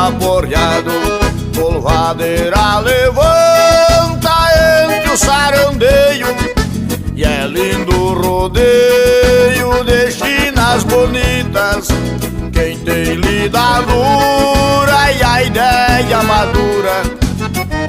aporreado, polvadeira levanta entre o sarandeio. E é lindo o rodeio de chinas bonitas. Quem tem lida dura e a ideia madura,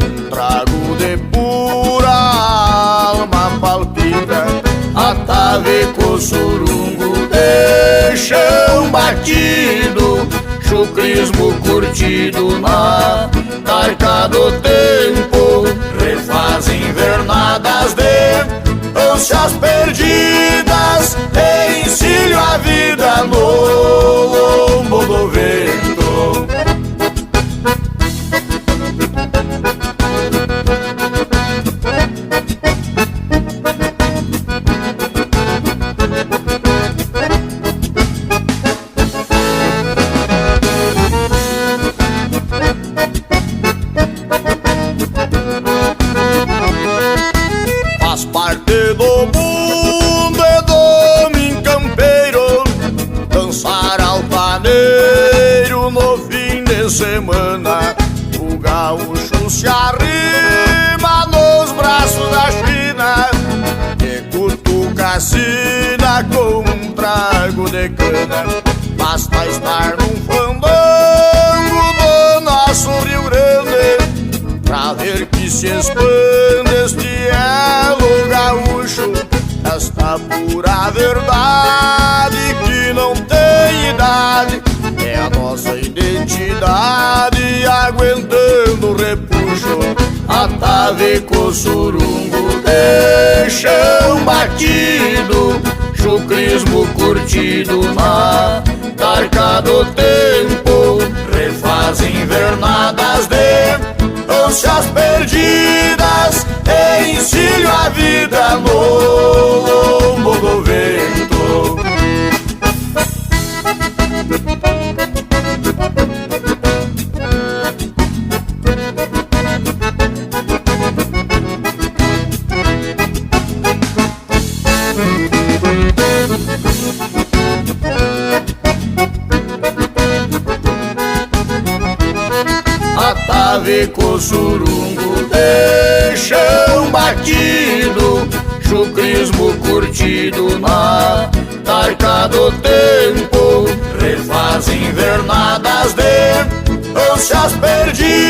um trago de pura alma palpita. Ataveco surungo de chão batido, chucrismo curtido na tarca do tempo. Refaz invernadas de ânsias perdidas, encilho a vida no lombo do vento. Faz parte do mundo e do homem campeiro dançar altaneiro no fim de semana. O gaúcho se arrima nos braços da China e cutuca a sina com um trago de cana. Basta estar num fandango do nosso Rio Grande pra ver que se expande este elo gaúcho, esta pura verdade que não tem idade. É a nossa identidade aguentando o repuxo. Ataveco surungo de chão batido, chucrismo curtido na tarca do tempo. Refaz invernadas de ânsias perdidas, encilho a vida no lombo do vento. Ataveco surungo de chão batido, chucrismo curtido na tarca do tempo. Refaz invernadas de ânsias perdidas,